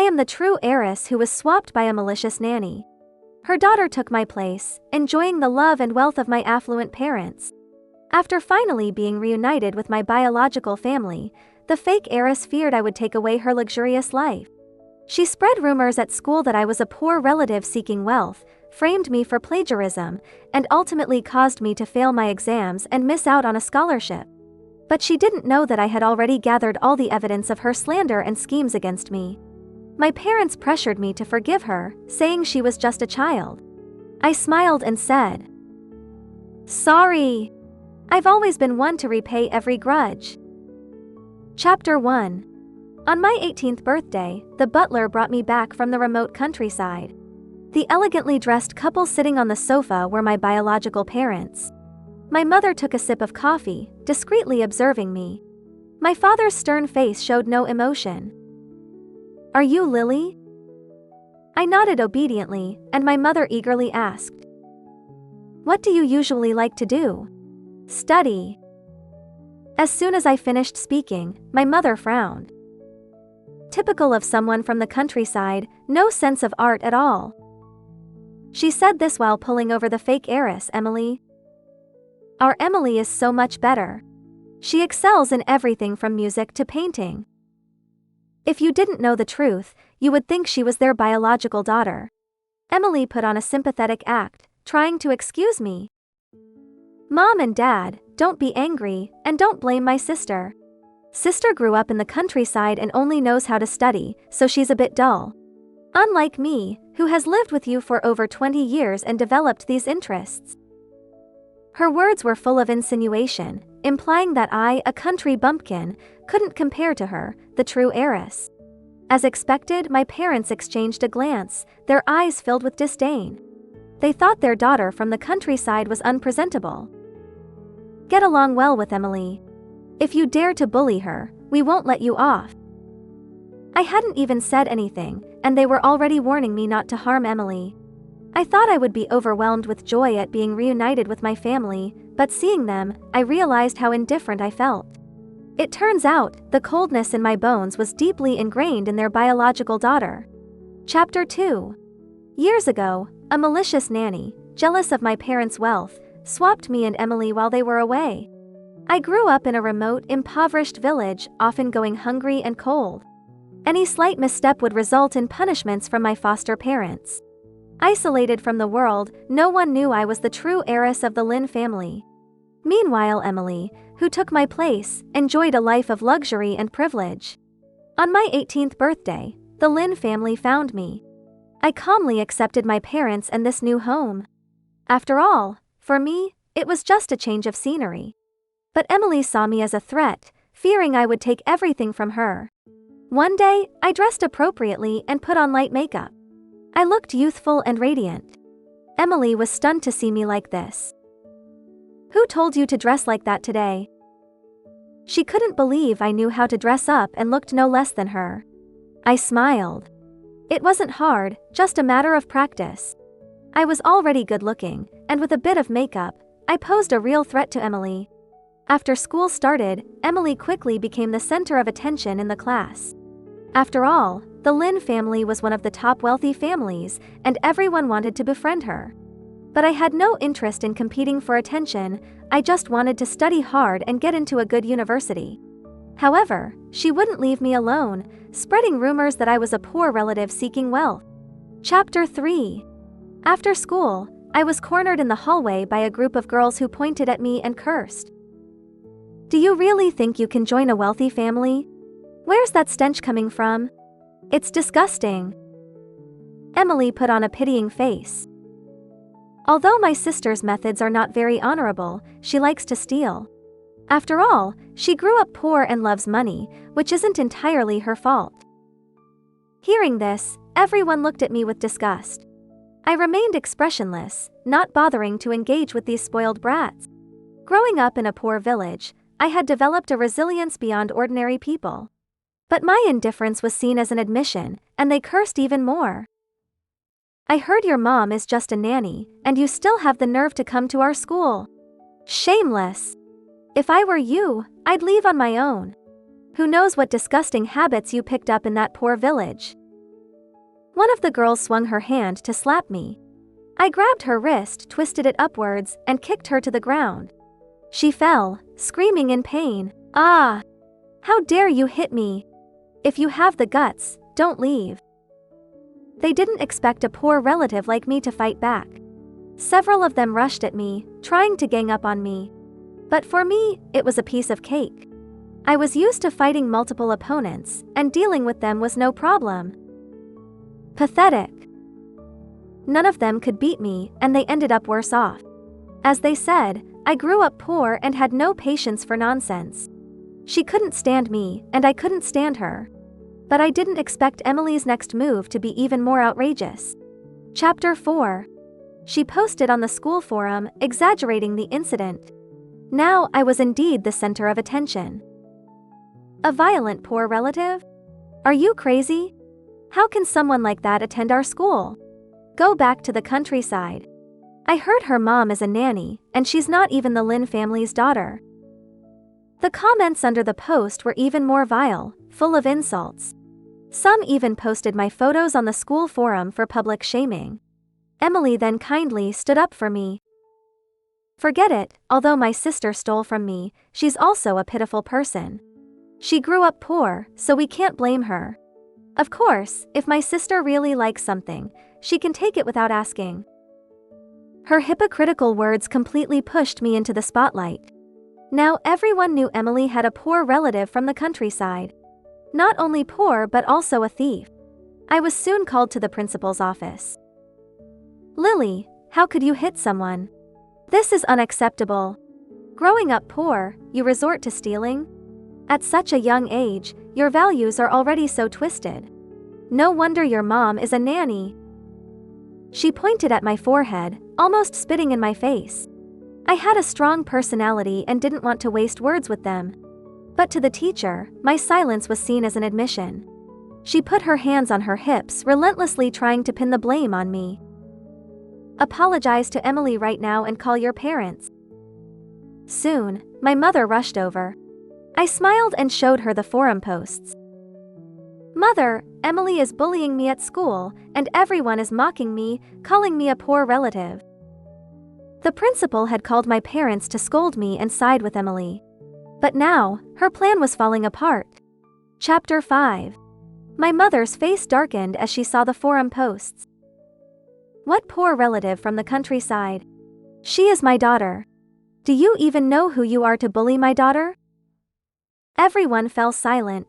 am the true heiress who was swapped by a malicious nanny. Her daughter took my place, enjoying the love and wealth of my affluent parents. After finally being reunited with my biological family, the fake heiress feared I would take away her luxurious life. She spread rumors at school that I was a poor relative seeking wealth, framed me for plagiarism, and ultimately caused me to fail my exams and miss out on a scholarship. But she didn't know that I had already gathered all the evidence of her slander and schemes against me. My parents pressured me to forgive her, saying she was just a child. I smiled and said, "Sorry. I've always been one to repay every grudge." Chapter 1. On my 18th birthday, the butler brought me back from the remote countryside. The elegantly dressed couple sitting on the sofa were my biological parents. My mother took a sip of coffee, discreetly observing me. My father's stern face showed no emotion. "Are you Lily?" I nodded obediently, and my mother eagerly asked, "What do you usually like to do?" "Study." As soon as I finished speaking, my mother frowned. Typical of someone from the countryside, no sense of art at all. She said this while pulling over the fake heiress, Emily. "Our Emily is so much better. She excels in everything from music to painting." If you didn't know the truth, you would think she was their biological daughter. Emily put on a sympathetic act, trying to excuse me. "Mom and Dad, don't be angry, and don't blame my sister. Sister grew up in the countryside and only knows how to study, so she's a bit dull. Unlike me, who has lived with you for over 20 years and developed these interests." Her words were full of insinuation, implying that I, a country bumpkin, couldn't compare to her, the true heiress. As expected, my parents exchanged a glance, their eyes filled with disdain. They thought their daughter from the countryside was unpresentable. "Get along well with Emily. If you dare to bully her, we won't let you off." I hadn't even said anything, and they were already warning me not to harm Emily. I thought I would be overwhelmed with joy at being reunited with my family, but seeing them, I realized how indifferent I felt. It turns out, the coldness in my bones was deeply ingrained in their biological daughter. Chapter 2. Years ago, a malicious nanny, jealous of my parents' wealth, swapped me and Emily while they were away. I grew up in a remote, impoverished village, often going hungry and cold. Any slight misstep would result in punishments from my foster parents. Isolated from the world, no one knew I was the true heiress of the Lin family. Meanwhile, Emily, who took my place, enjoyed a life of luxury and privilege. On my 18th birthday, the Lin family found me. I calmly accepted my parents and this new home. After all, for me, it was just a change of scenery. But Emily saw me as a threat, fearing I would take everything from her. One day, I dressed appropriately and put on light makeup. I looked youthful and radiant. Emily was stunned to see me like this. "Who told you to dress like that today?" She couldn't believe I knew how to dress up and looked no less than her. I smiled. It wasn't hard, just a matter of practice. I was already good-looking, and with a bit of makeup, I posed a real threat to Emily. After school started, Emily quickly became the center of attention in the class. After all, the Lin family was one of the top wealthy families, and everyone wanted to befriend her. But I had no interest in competing for attention, I just wanted to study hard and get into a good university. However, she wouldn't leave me alone, spreading rumors that I was a poor relative seeking wealth. Chapter 3. After school, I was cornered in the hallway by a group of girls who pointed at me and cursed. "Do you really think you can join a wealthy family? Where's that stench coming from? It's disgusting." Emily put on a pitying face. Although my sister's methods are not very honorable, she likes to steal. After all, she grew up poor and loves money, which isn't entirely her fault. Hearing this, everyone looked at me with disgust. I remained expressionless, not bothering to engage with these spoiled brats. Growing up in a poor village, I had developed a resilience beyond ordinary people. But my indifference was seen as an admission, and they cursed even more. "I heard your mom is just a nanny, and you still have the nerve to come to our school. Shameless. If I were you, I'd leave on my own. Who knows what disgusting habits you picked up in that poor village." One of the girls swung her hand to slap me. I grabbed her wrist, twisted it upwards, and kicked her to the ground. She fell, screaming in pain. "Ah! How dare you hit me? If you have the guts, don't leave." They didn't expect a poor relative like me to fight back. Several of them rushed at me, trying to gang up on me. But for me, it was a piece of cake. I was used to fighting multiple opponents, and dealing with them was no problem. Pathetic. None of them could beat me, and they ended up worse off. As they said, I grew up poor and had no patience for nonsense. She couldn't stand me, and I couldn't stand her. But I didn't expect Emily's next move to be even more outrageous. Chapter 4. She posted on the school forum, exaggerating the incident. Now I was indeed the center of attention. A violent poor relative? Are you crazy? How can someone like that attend our school? Go back to the countryside. I heard her mom is a nanny, and she's not even the Lin family's daughter. The comments under the post were even more vile, full of insults. Some even posted my photos on the school forum for public shaming. Emily then kindly stood up for me. Forget it, although my sister stole from me, she's also a pitiful person. She grew up poor, so we can't blame her. Of course, if my sister really likes something, she can take it without asking. Her hypocritical words completely pushed me into the spotlight. Now everyone knew Emily had a poor relative from the countryside. Not only poor but also a thief. I was soon called to the principal's office. "Lily, how could you hit someone? This is unacceptable. Growing up poor, you resort to stealing? At such a young age, your values are already so twisted. No wonder your mom is a nanny." She pointed at my forehead, almost spitting in my face. I had a strong personality and didn't want to waste words with them. But to the teacher, my silence was seen as an admission. She put her hands on her hips, relentlessly trying to pin the blame on me. "Apologize to Emily right now and call your parents." Soon, my mother rushed over. I smiled and showed her the forum posts. "Mother, Emily is bullying me at school, and everyone is mocking me, calling me a poor relative." The principal had called my parents to scold me and side with Emily. But now, her plan was falling apart. Chapter 5. My mother's face darkened as she saw the forum posts. "What poor relative from the countryside? She is my daughter. Do you even know who you are to bully my daughter?" Everyone fell silent.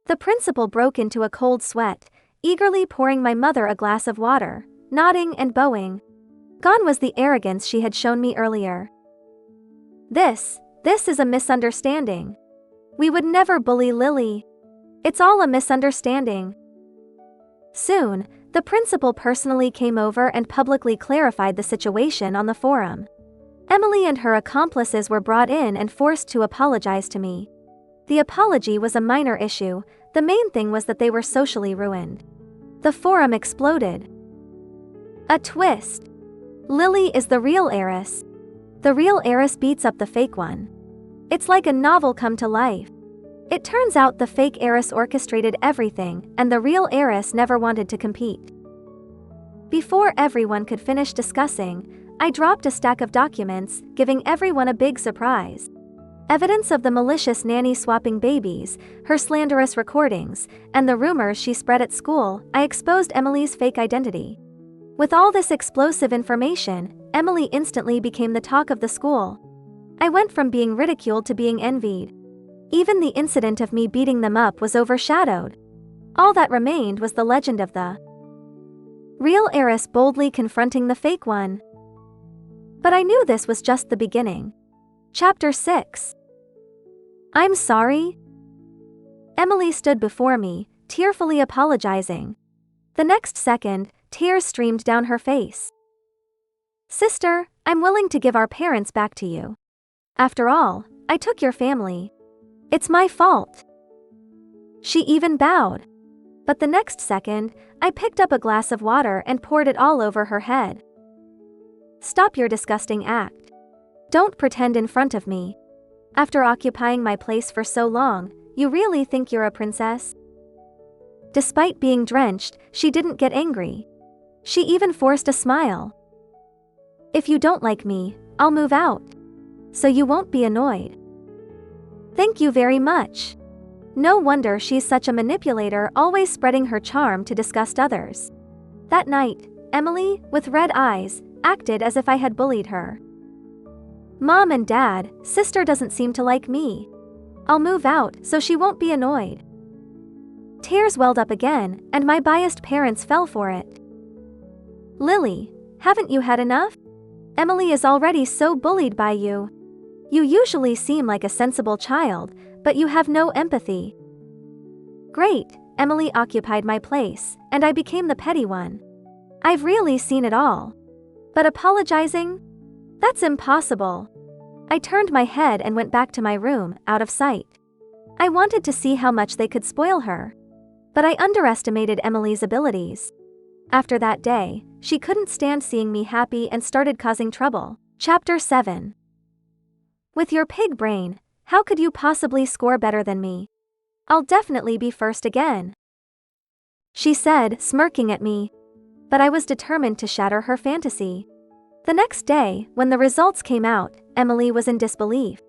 The principal broke into a cold sweat, eagerly pouring my mother a glass of water, nodding and bowing. Gone was the arrogance she had shown me earlier. This is a misunderstanding. We would never bully Lily. It's all a misunderstanding." Soon, the principal personally came over and publicly clarified the situation on the forum. Emily and her accomplices were brought in and forced to apologize to me. The apology was a minor issue, the main thing was that they were socially ruined. The forum exploded. A twist. Lily is the real heiress. The real heiress beats up the fake one. It's like a novel come to life. It turns out the fake heiress orchestrated everything, and the real heiress never wanted to compete. Before everyone could finish discussing, I dropped a stack of documents, giving everyone a big surprise. Evidence of the malicious nanny swapping babies, her slanderous recordings, and the rumors she spread at school. I exposed Emily's fake identity. With all this explosive information, Emily instantly became the talk of the school. I went from being ridiculed to being envied. Even the incident of me beating them up was overshadowed. All that remained was the legend of the real heiress boldly confronting the fake one. But I knew this was just the beginning. Chapter 6. I'm sorry. Emily stood before me, tearfully apologizing. The next second, tears streamed down her face. "Sister, I'm willing to give our parents back to you. After all, I took your family. It's my fault." She even bowed. But the next second, I picked up a glass of water and poured it all over her head. "Stop your disgusting act. Don't pretend in front of me. After occupying my place for so long, you really think you're a princess?" Despite being drenched, she didn't get angry. She even forced a smile. "If you don't like me, I'll move out. So you won't be annoyed." "Thank you very much." No wonder she's such a manipulator, always spreading her charm to disgust others. That night, Emily, with red eyes, acted as if I had bullied her. "Mom and Dad, sister doesn't seem to like me. I'll move out so she won't be annoyed." Tears welled up again, and my biased parents fell for it. "Lily, haven't you had enough? Emily is already so bullied by you. You usually seem like a sensible child, but you have no empathy." Great, Emily occupied my place, and I became the petty one. I've really seen it all. But apologizing? That's impossible. I turned my head and went back to my room, out of sight. I wanted to see how much they could spoil her. But I underestimated Emily's abilities. After that day, she couldn't stand seeing me happy and started causing trouble. Chapter 7. With your pig brain, how could you possibly score better than me? I'll definitely be first again, she said, smirking at me. But I was determined to shatter her fantasy. The next day, when the results came out, Emily was in disbelief.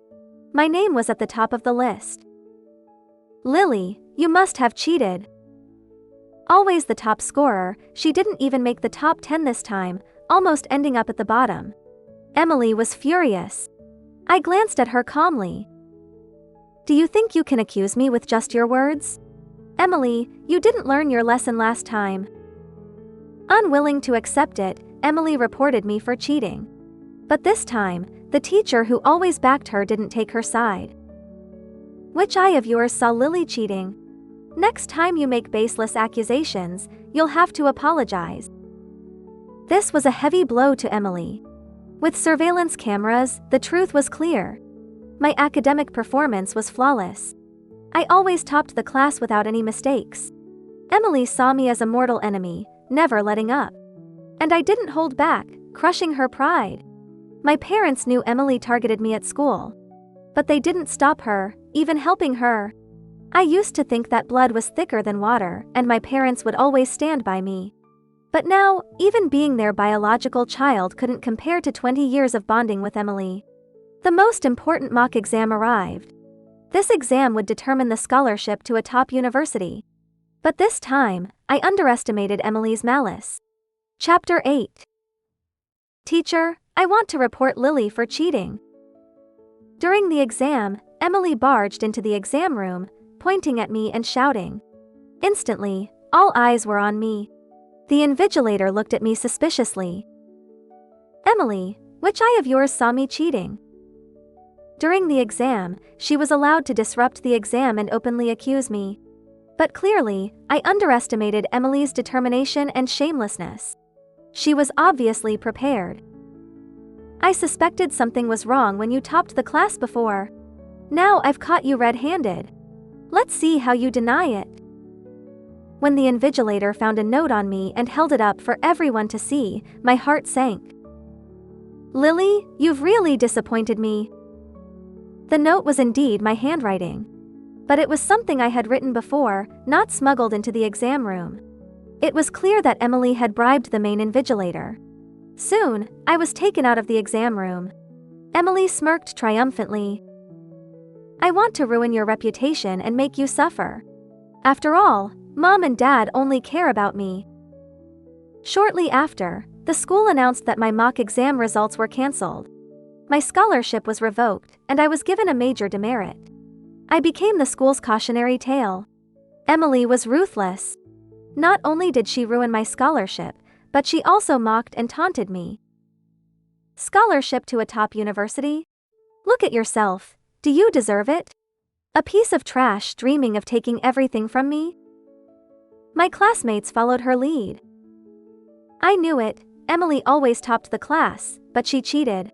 My name was at the top of the list. "Lily, you must have cheated." Always the top scorer, she didn't even make the top 10 this time, almost ending up at the bottom. Emily was furious. I glanced at her calmly. "Do you think you can accuse me with just your words? Emily, you didn't learn your lesson last time." Unwilling to accept it, Emily reported me for cheating. But this time, the teacher who always backed her didn't take her side. "Which eye of yours saw Lily cheating? Next time you make baseless accusations, you'll have to apologize." This was a heavy blow to Emily. With surveillance cameras, the truth was clear. My academic performance was flawless. I always topped the class without any mistakes. Emily saw me as a mortal enemy, never letting up. And I didn't hold back, crushing her pride. My parents knew Emily targeted me at school. But they didn't stop her, even helping her. I used to think that blood was thicker than water, and my parents would always stand by me. But now, even being their biological child couldn't compare to 20 years of bonding with Emily. The most important mock exam arrived. This exam would determine the scholarship to a top university. But this time, I underestimated Emily's malice. Chapter 8. Teacher, I want to report Lily for cheating. During the exam, Emily barged into the exam room, pointing at me and shouting. Instantly, all eyes were on me. The invigilator looked at me suspiciously. "Emily, which eye of yours saw me cheating?" During the exam, she was allowed to disrupt the exam and openly accuse me. But clearly, I underestimated Emily's determination and shamelessness. She was obviously prepared. "I suspected something was wrong when you topped the class before. Now I've caught you red-handed. Let's see how you deny it." When the invigilator found a note on me and held it up for everyone to see, my heart sank. "Lily, you've really disappointed me." The note was indeed my handwriting. But it was something I had written before, not smuggled into the exam room. It was clear that Emily had bribed the main invigilator. Soon, I was taken out of the exam room. Emily smirked triumphantly. "I want to ruin your reputation and make you suffer. After all, Mom and Dad only care about me." Shortly after, the school announced that my mock exam results were cancelled. My scholarship was revoked, and I was given a major demerit. I became the school's cautionary tale. Emily was ruthless. Not only did she ruin my scholarship, but she also mocked and taunted me. Scholarship to a top university? Look at yourself. Do you deserve it? A piece of trash dreaming of taking everything from me? My classmates followed her lead. I knew it. Emily always topped the class, but she cheated.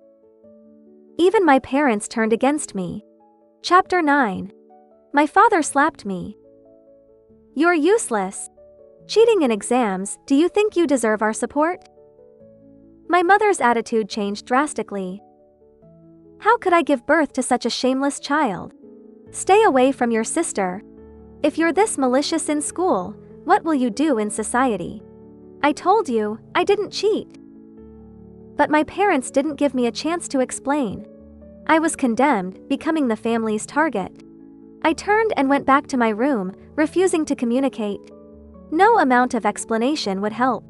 Even my parents turned against me. Chapter 9. My father slapped me. "You're useless. Cheating in exams, do you think you deserve our support?" My mother's attitude changed drastically. "How could I give birth to such a shameless child? Stay away from your sister. If you're this malicious in school, What will you do in society? I told you, I didn't cheat. But my parents didn't give me a chance to explain. I was condemned, becoming the family's target. I turned and went back to my room, refusing to communicate. No amount of explanation would help.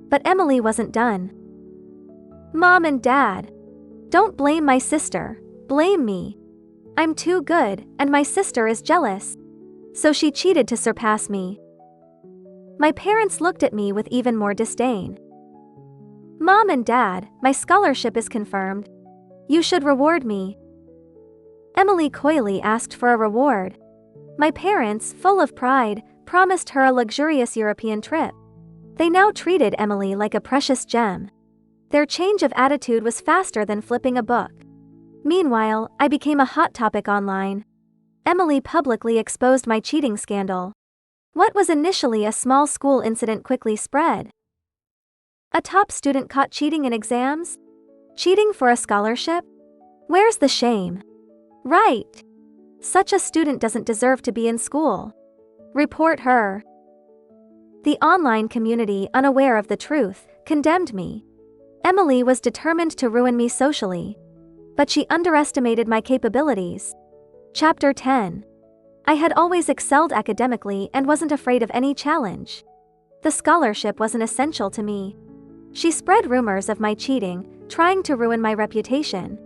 But Emily wasn't done. Mom and Dad, don't blame my sister, blame me. I'm too good, and my sister is jealous. So she cheated to surpass me. My parents looked at me with even more disdain. Mom and Dad, my scholarship is confirmed. You should reward me. Emily coyly asked for a reward. My parents, full of pride, promised her a luxurious European trip. They now treated Emily like a precious gem. Their change of attitude was faster than flipping a book. Meanwhile, I became a hot topic online. Emily publicly exposed my cheating scandal. What was initially a small school incident quickly spread. A top student caught cheating in exams? Cheating for a scholarship? Where's the shame? Right. Such a student doesn't deserve to be in school. Report her. The online community, unaware of the truth, condemned me. Emily was determined to ruin me socially. But she underestimated my capabilities. Chapter 10. I had always excelled academically and wasn't afraid of any challenge. The scholarship wasn't essential to me. She spread rumors of my cheating, trying to ruin my reputation.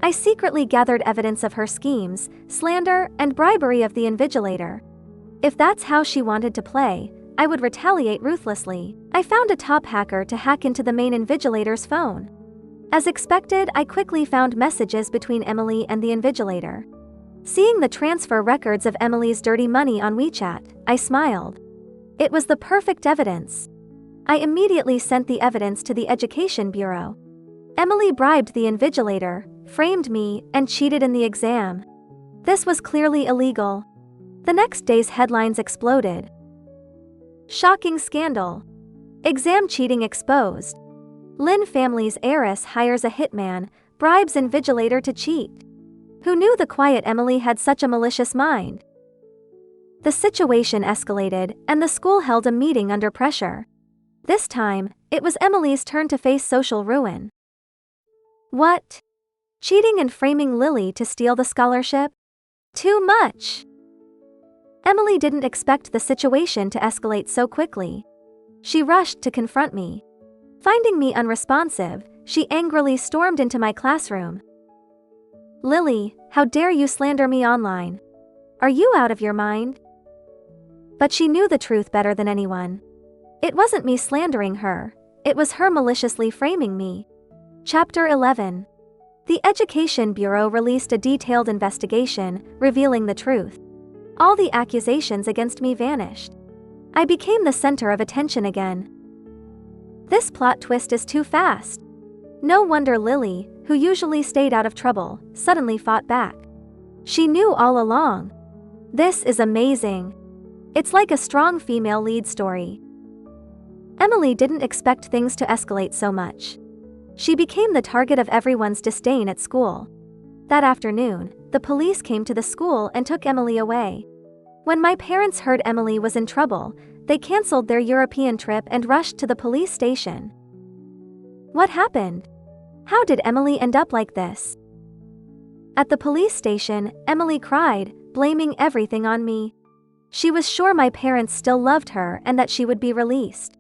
I secretly gathered evidence of her schemes, slander, and bribery of the invigilator. If that's how she wanted to play, I would retaliate ruthlessly. I found a top hacker to hack into the main invigilator's phone. As expected, I quickly found messages between Emily and the invigilator. Seeing the transfer records of Emily's dirty money on WeChat, I smiled. It was the perfect evidence. I immediately sent the evidence to the Education Bureau. Emily bribed the invigilator, framed me, and cheated in the exam. This was clearly illegal. The next day's headlines exploded. Shocking scandal. Exam cheating exposed. Lin family's heiress hires a hitman, bribes invigilator to cheat. Who knew the quiet Emily had such a malicious mind? The situation escalated, and the school held a meeting under pressure. This time, it was Emily's turn to face social ruin. What? Cheating and framing Lily to steal the scholarship? Too much! Emily didn't expect the situation to escalate so quickly. She rushed to confront me. Finding me unresponsive, she angrily stormed into my classroom. Lily, how dare you slander me online? Are you out of your mind? But she knew the truth better than anyone. It wasn't me slandering her, it was her maliciously framing me. Chapter 11. The Education Bureau released a detailed investigation, revealing the truth. All the accusations against me vanished. I became the center of attention again. This plot twist is too fast. No wonder Lily, who usually stayed out of trouble, suddenly fought back. She knew all along. This is amazing. It's like a strong female lead story. Emily didn't expect things to escalate so much. She became the target of everyone's disdain at school. That afternoon, the police came to the school and took Emily away. When my parents heard Emily was in trouble, they canceled their European trip and rushed to the police station. What happened? How did Emily end up like this? At the police station, Emily cried, blaming everything on me. She was sure my parents still loved her and that she would be released.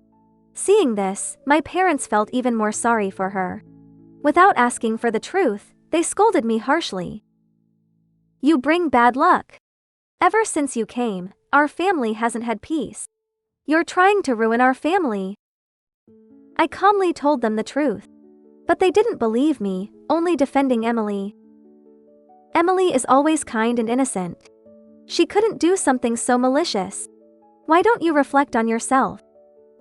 Seeing this, my parents felt even more sorry for her. Without asking for the truth, they scolded me harshly. You bring bad luck. Ever since you came, our family hasn't had peace. You're trying to ruin our family. I calmly told them the truth. But they didn't believe me, only defending Emily. Emily is always kind and innocent. She couldn't do something so malicious. Why don't you reflect on yourself?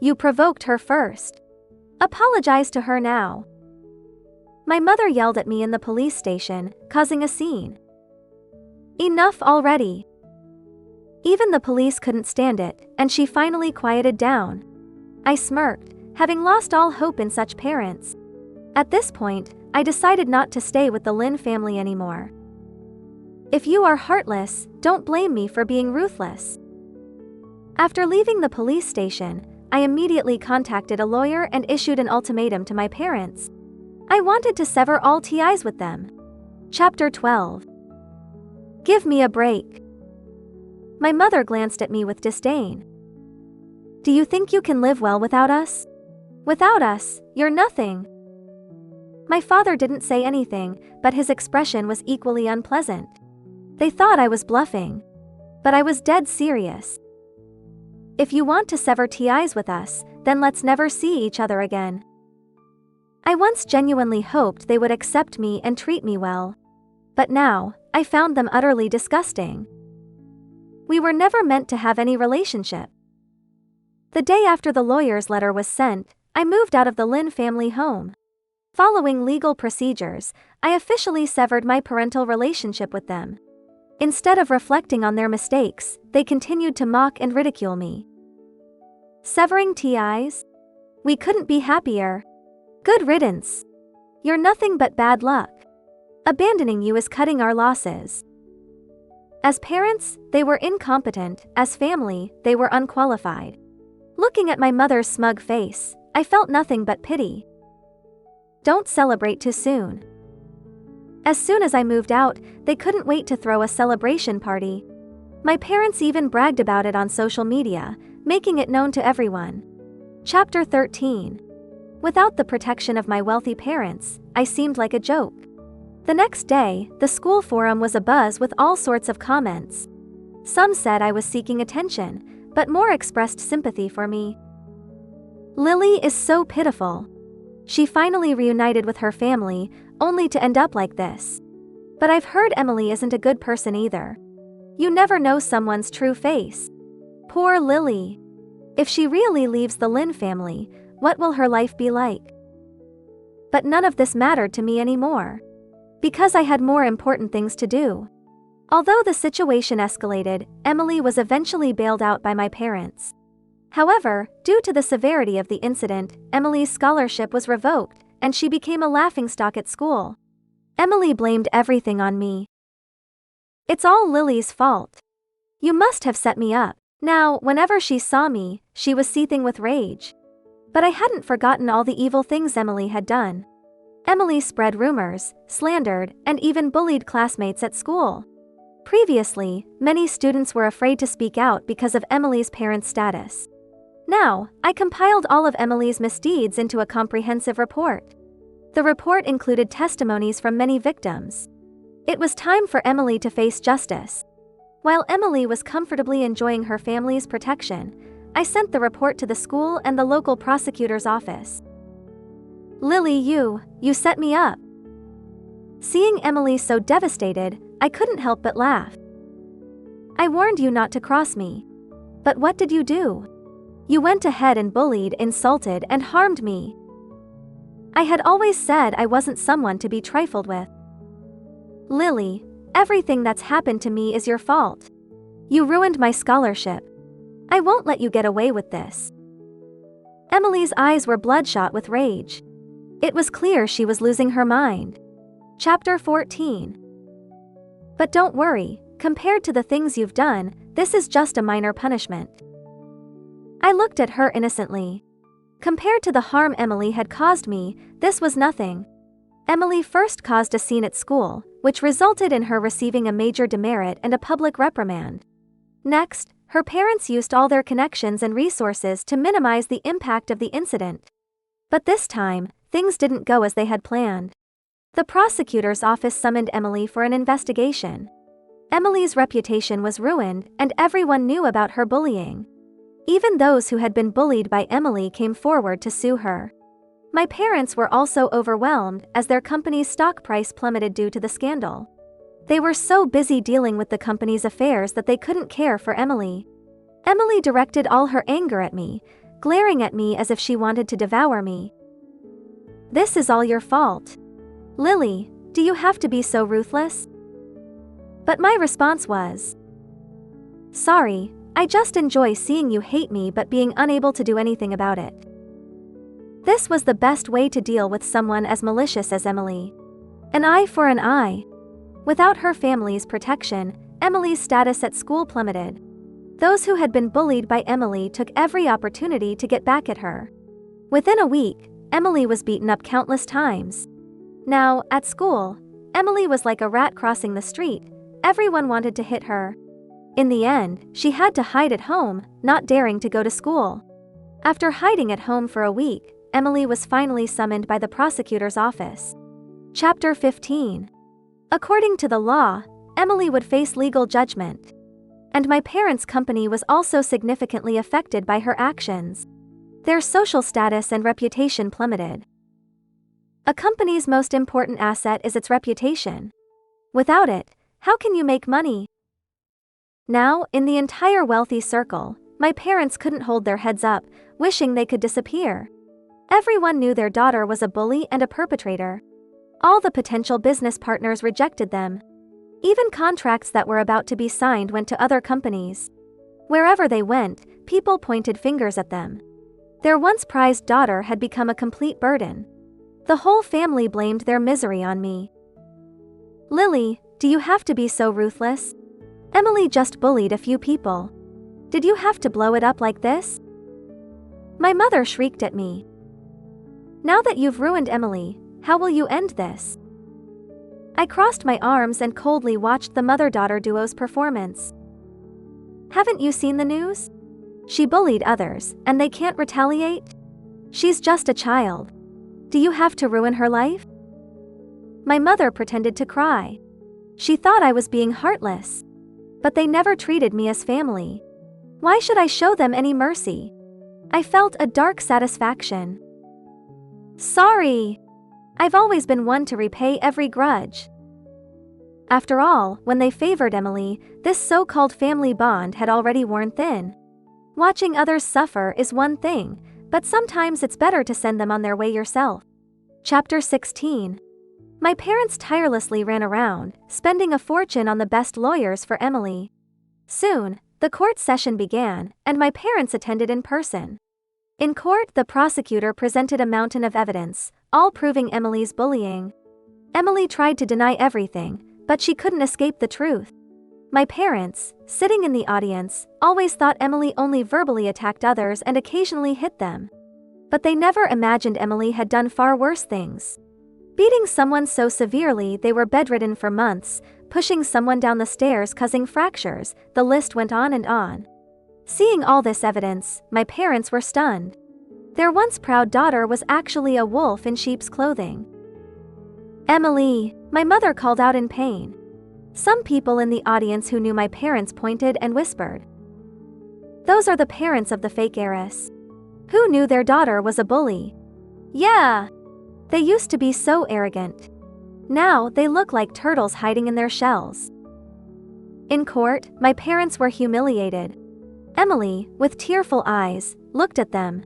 You provoked her first. Apologize to her now. My mother yelled at me in the police station, causing a scene. Enough already. Even the police couldn't stand it, and she finally quieted down. I smirked, having lost all hope in such parents. At this point, I decided not to stay with the Lin family anymore. If you are heartless, don't blame me for being ruthless. After leaving the police station, I immediately contacted a lawyer and issued an ultimatum to my parents. I wanted to sever all ties with them. Chapter 12. Give me a break. My mother glanced at me with disdain. Do you think you can live well without us? Without us, you're nothing. My father didn't say anything, but his expression was equally unpleasant. They thought I was bluffing. But I was dead serious. If you want to sever ties with us, then let's never see each other again. I once genuinely hoped they would accept me and treat me well. But now, I found them utterly disgusting. We were never meant to have any relationship. The day after the lawyer's letter was sent, I moved out of the Lin family home. Following legal procedures, I officially severed my parental relationship with them. Instead of reflecting on their mistakes, they continued to mock and ridicule me. Severing ties? We couldn't be happier. Good riddance. You're nothing but bad luck. Abandoning you is cutting our losses. As parents, they were incompetent. As family, they were unqualified. Looking at my mother's smug face, I felt nothing but pity. Don't celebrate too soon. As soon as I moved out, they couldn't wait to throw a celebration party. My parents even bragged about it on social media, making it known to everyone. Chapter 13. Without the protection of my wealthy parents, I seemed like a joke. The next day, the school forum was abuzz with all sorts of comments. Some said I was seeking attention, but more expressed sympathy for me. Lily is so pitiful. She finally reunited with her family, only to end up like this. But I've heard Emily isn't a good person either. You never know someone's true face. Poor Lily. If she really leaves the Lin family, what will her life be like? But none of this mattered to me anymore. Because I had more important things to do. Although the situation escalated, Emily was eventually bailed out by my parents. However, due to the severity of the incident, Emily's scholarship was revoked, and she became a laughingstock at school. Emily blamed everything on me. It's all Lily's fault. You must have set me up. Now, whenever she saw me, she was seething with rage. But I hadn't forgotten all the evil things Emily had done. Emily spread rumors, slandered, and even bullied classmates at school. Previously, many students were afraid to speak out because of Emily's parents' status. Now, I compiled all of Emily's misdeeds into a comprehensive report. The report included testimonies from many victims. It was time for Emily to face justice. While Emily was comfortably enjoying her family's protection, I sent the report to the school and the local prosecutor's office. Lily, you set me up. Seeing Emily so devastated, I couldn't help but laugh. I warned you not to cross me. But what did you do? You went ahead and bullied, insulted, and harmed me. I had always said I wasn't someone to be trifled with. Lily, everything that's happened to me is your fault. You ruined my scholarship. I won't let you get away with this. Emily's eyes were bloodshot with rage. It was clear she was losing her mind. Chapter 14. But don't worry, compared to the things you've done, this is just a minor punishment. I looked at her innocently. Compared to the harm Emily had caused me, this was nothing. Emily first caused a scene at school, which resulted in her receiving a major demerit and a public reprimand. Next, her parents used all their connections and resources to minimize the impact of the incident. But this time, things didn't go as they had planned. The prosecutor's office summoned Emily for an investigation. Emily's reputation was ruined, and everyone knew about her bullying. Even those who had been bullied by Emily came forward to sue her. My parents were also overwhelmed as their company's stock price plummeted due to the scandal. They were so busy dealing with the company's affairs that they couldn't care for Emily. Emily directed all her anger at me, glaring at me as if she wanted to devour me. This is all your fault. Lily, do you have to be so ruthless? But my response was, sorry, I just enjoy seeing you hate me but being unable to do anything about it. This was the best way to deal with someone as malicious as Emily. An eye for an eye. Without her family's protection, Emily's status at school plummeted. Those who had been bullied by Emily took every opportunity to get back at her. Within a week, Emily was beaten up countless times. Now, at school, Emily was like a rat crossing the street. Everyone wanted to hit her. In the end, she had to hide at home, not daring to go to school. After hiding at home for a week, Emily was finally summoned by the prosecutor's office. Chapter 15. According to the law, Emily would face legal judgment. And my parents' company was also significantly affected by her actions. Their social status and reputation plummeted. A company's most important asset is its reputation. Without it, how can you make money? Now, in the entire wealthy circle, my parents couldn't hold their heads up, wishing they could disappear. Everyone knew their daughter was a bully and a perpetrator. All the potential business partners rejected them. Even contracts that were about to be signed went to other companies. Wherever they went, people pointed fingers at them. Their once prized daughter had become a complete burden. The whole family blamed their misery on me. Lily, do you have to be so ruthless? Emily just bullied a few people. Did you have to blow it up like this? My mother shrieked at me. Now that you've ruined Emily, how will you end this? I crossed my arms and coldly watched the mother-daughter duo's performance. Haven't you seen the news? She bullied others, and they can't retaliate? She's just a child. Do you have to ruin her life? My mother pretended to cry. She thought I was being heartless. But they never treated me as family. Why should I show them any mercy? I felt a dark satisfaction. Sorry. I've always been one to repay every grudge. After all, when they favored Emily, this so-called family bond had already worn thin. Watching others suffer is one thing, but sometimes it's better to send them on their way yourself. Chapter 16. My parents tirelessly ran around, spending a fortune on the best lawyers for Emily. Soon, the court session began, and my parents attended in person. In court, the prosecutor presented a mountain of evidence, all proving Emily's bullying. Emily tried to deny everything, but she couldn't escape the truth. My parents, sitting in the audience, always thought Emily only verbally attacked others and occasionally hit them. But they never imagined Emily had done far worse things. Beating someone so severely they were bedridden for months, pushing someone down the stairs causing fractures, the list went on and on. Seeing all this evidence, my parents were stunned. Their once proud daughter was actually a wolf in sheep's clothing. Emily, my mother called out in pain. Some people in the audience who knew my parents pointed and whispered. Those are the parents of the fake heiress. Who knew their daughter was a bully? Yeah. They used to be so arrogant. Now they look like turtles hiding in their shells. In court, my parents were humiliated. Emily, with tearful eyes, looked at them.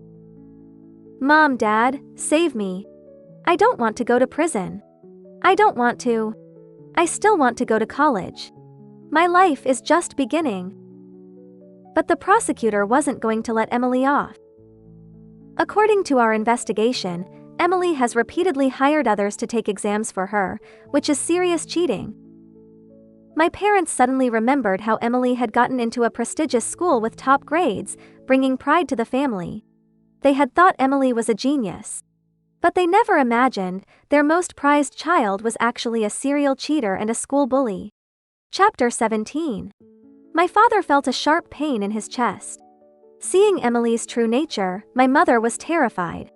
Mom, Dad, save me. I don't want to go to prison. I don't want to. I still want to go to college. My life is just beginning. But the prosecutor wasn't going to let Emily off. According to our investigation, Emily has repeatedly hired others to take exams for her, which is serious cheating. My parents suddenly remembered how Emily had gotten into a prestigious school with top grades, bringing pride to the family. They had thought Emily was a genius. But they never imagined their most prized child was actually a serial cheater and a school bully. Chapter 17. My father felt a sharp pain in his chest. Seeing Emily's true nature, my mother was terrified.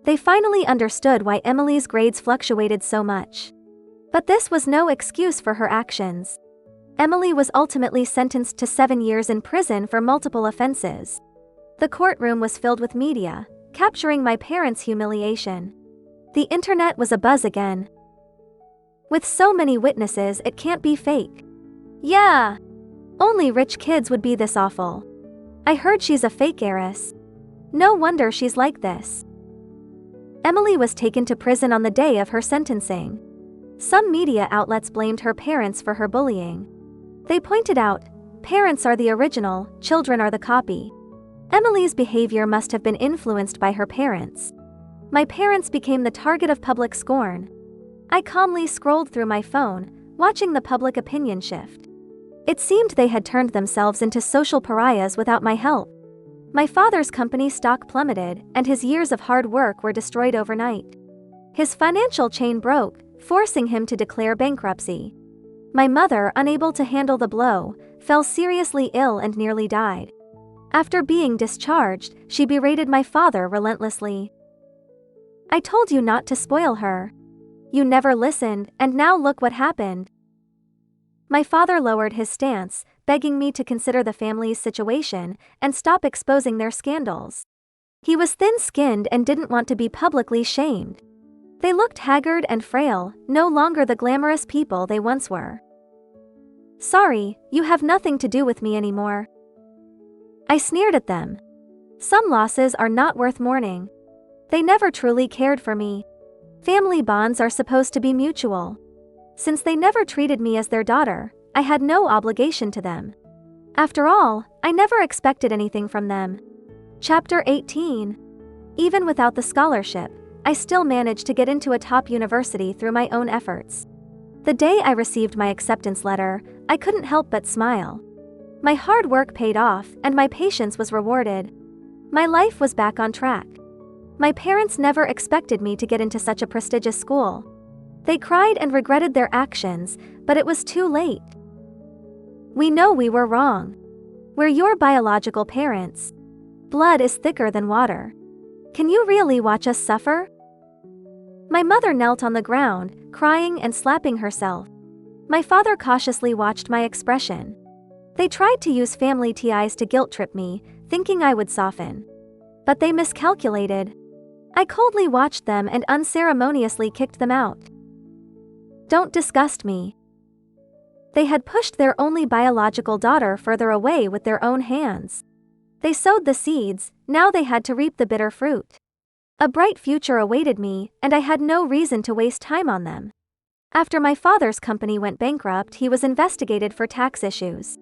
They finally understood why Emily's grades fluctuated so much. But this was no excuse for her actions. Emily was ultimately sentenced to 7 years in prison for multiple offenses. The courtroom was filled with media, capturing my parents' humiliation. The internet was abuzz again. With so many witnesses, it can't be fake. Yeah. Only rich kids would be this awful. I heard she's a fake heiress. No wonder she's like this. Emily was taken to prison on the day of her sentencing. Some media outlets blamed her parents for her bullying. They pointed out, parents are the original, children are the copy. Emily's behavior must have been influenced by her parents. My parents became the target of public scorn. I calmly scrolled through my phone, watching the public opinion shift. It seemed they had turned themselves into social pariahs without my help. My father's company stock plummeted, and his years of hard work were destroyed overnight. His financial chain broke, forcing him to declare bankruptcy. My mother, unable to handle the blow, fell seriously ill and nearly died. After being discharged, she berated my father relentlessly. "I told you not to spoil her. You never listened, and now look what happened." My father lowered his stance, begging me to consider the family's situation and stop exposing their scandals. He was thin-skinned and didn't want to be publicly shamed. They looked haggard and frail, no longer the glamorous people they once were. "Sorry, you have nothing to do with me anymore." I sneered at them. Some losses are not worth mourning. They never truly cared for me. Family bonds are supposed to be mutual. Since they never treated me as their daughter, I had no obligation to them. After all, I never expected anything from them. Chapter 18. Even without the scholarship, I still managed to get into a top university through my own efforts. The day I received my acceptance letter, I couldn't help but smile. My hard work paid off, and my patience was rewarded. My life was back on track. My parents never expected me to get into such a prestigious school. They cried and regretted their actions, but it was too late. "We know we were wrong. We're your biological parents. Blood is thicker than water. Can you really watch us suffer?" My mother knelt on the ground, crying and slapping herself. My father cautiously watched my expression. They tried to use family ties to guilt-trip me, thinking I would soften. But they miscalculated. I coldly watched them and unceremoniously kicked them out. "Don't disgust me." They had pushed their only biological daughter further away with their own hands. They sowed the seeds, now they had to reap the bitter fruit. A bright future awaited me, and I had no reason to waste time on them. After my father's company went bankrupt, he was investigated for tax issues.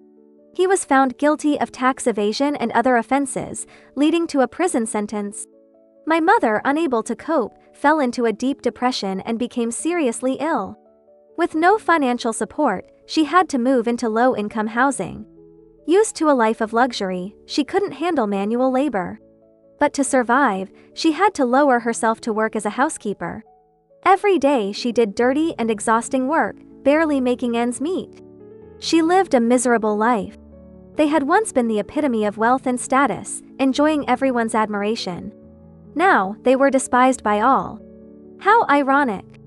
He was found guilty of tax evasion and other offenses, leading to a prison sentence. My mother, unable to cope, fell into a deep depression and became seriously ill. With no financial support, she had to move into low-income housing. Used to a life of luxury, she couldn't handle manual labor. But to survive, she had to lower herself to work as a housekeeper. Every day she did dirty and exhausting work, barely making ends meet. She lived a miserable life. They had once been the epitome of wealth and status, enjoying everyone's admiration. Now, they were despised by all. How ironic.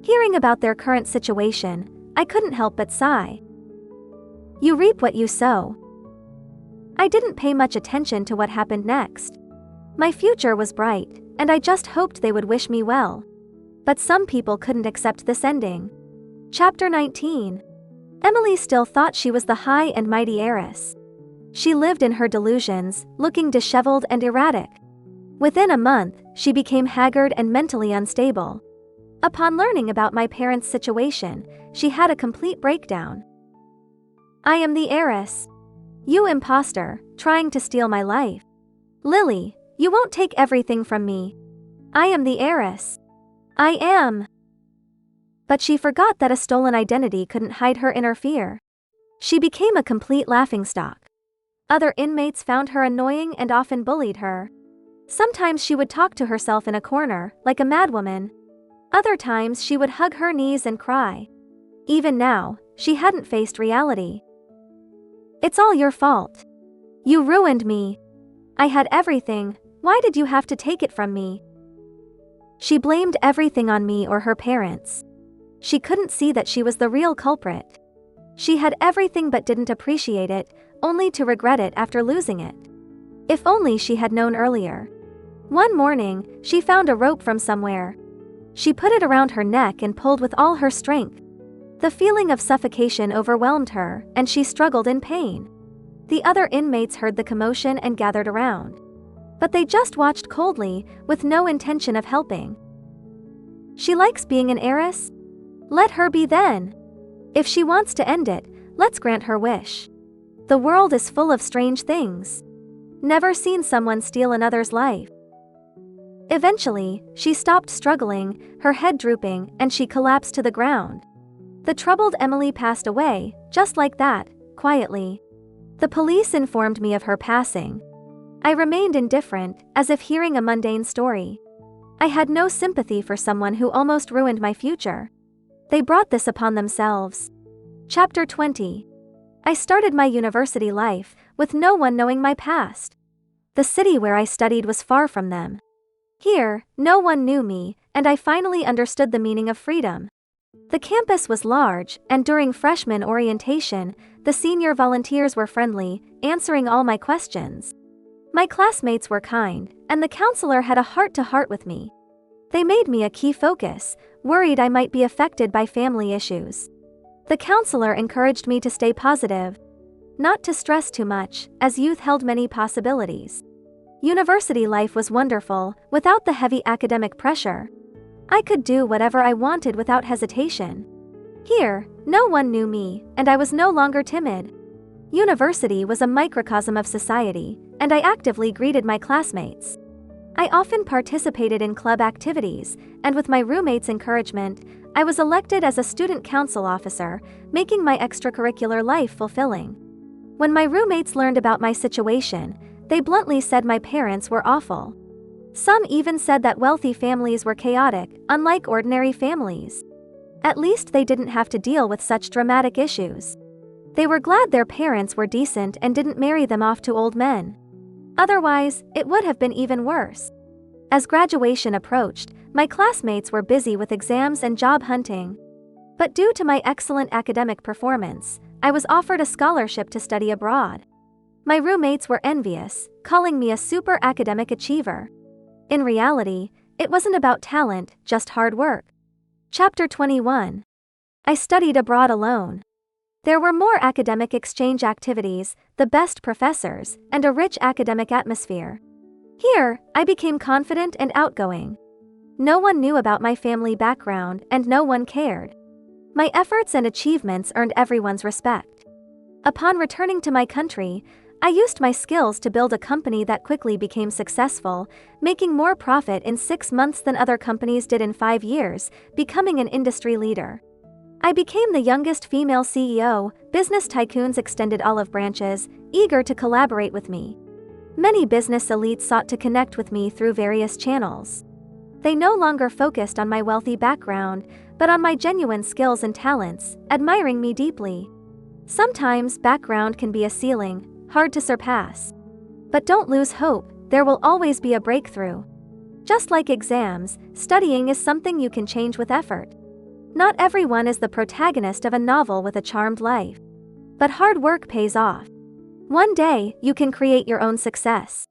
Hearing about their current situation, I couldn't help but sigh. You reap what you sow. I didn't pay much attention to what happened next. My future was bright, and I just hoped they would wish me well. But some people couldn't accept this ending. Chapter 19. Emily still thought she was the high and mighty heiress. She lived in her delusions, looking disheveled and erratic. Within a month, she became haggard and mentally unstable. Upon learning about my parents' situation, she had a complete breakdown. "I am the heiress. You imposter, trying to steal my life. Lily, you won't take everything from me. I am the heiress. I am." But she forgot that a stolen identity couldn't hide her inner fear. She became a complete laughingstock. Other inmates found her annoying and often bullied her. Sometimes she would talk to herself in a corner, like a madwoman. Other times she would hug her knees and cry. Even now, she hadn't faced reality. "It's all your fault. You ruined me. I had everything, why did you have to take it from me?" She blamed everything on me or her parents. She couldn't see that she was the real culprit. She had everything but didn't appreciate it, only to regret it after losing it. If only she had known earlier. One morning, she found a rope from somewhere. She put it around her neck and pulled with all her strength. The feeling of suffocation overwhelmed her, and she struggled in pain. The other inmates heard the commotion and gathered around. But they just watched coldly, with no intention of helping. She likes being an heiress? Let her be then. If she wants to end it, let's grant her wish. The world is full of strange things. Never seen someone steal another's life. Eventually, she stopped struggling, her head drooping, and she collapsed to the ground. The troubled Emily passed away, just like that, quietly. The police informed me of her passing. I remained indifferent, as if hearing a mundane story. I had no sympathy for someone who almost ruined my future. They brought this upon themselves. Chapter 20. I started my university life, with no one knowing my past. The city where I studied was far from them. Here, no one knew me, and I finally understood the meaning of freedom. The campus was large, and during freshman orientation, the senior volunteers were friendly, answering all my questions. My classmates were kind, and the counselor had a heart-to-heart with me. They made me a key focus, worried I might be affected by family issues. The counselor encouraged me to stay positive, not to stress too much, as youth held many possibilities. University life was wonderful, without the heavy academic pressure. I could do whatever I wanted without hesitation. Here, no one knew me, and I was no longer timid. University was a microcosm of society, and I actively greeted my classmates. I often participated in club activities, and with my roommates' encouragement, I was elected as a student council officer, making my extracurricular life fulfilling. When my roommates learned about my situation, they bluntly said my parents were awful. Some even said that wealthy families were chaotic, unlike ordinary families. At least they didn't have to deal with such dramatic issues. They were glad their parents were decent and didn't marry them off to old men. Otherwise, it would have been even worse. As graduation approached, my classmates were busy with exams and job hunting. But due to my excellent academic performance, I was offered a scholarship to study abroad. My roommates were envious, calling me a super academic achiever. In reality, it wasn't about talent, just hard work. Chapter 21. I studied abroad alone. There were more academic exchange activities, the best professors, and a rich academic atmosphere. Here, I became confident and outgoing. No one knew about my family background, and no one cared. My efforts and achievements earned everyone's respect. Upon returning to my country, I used my skills to build a company that quickly became successful, making more profit in 6 months than other companies did in 5 years, becoming an industry leader. I became the youngest female CEO. Business tycoons extended olive branches, eager to collaborate with me. Many business elites sought to connect with me through various channels. They no longer focused on my wealthy background, but on my genuine skills and talents, admiring me deeply. Sometimes background can be a ceiling, hard to surpass. But don't lose hope, there will always be a breakthrough. Just like exams, studying is something you can change with effort. Not everyone is the protagonist of a novel with a charmed life. But hard work pays off. One day, you can create your own success.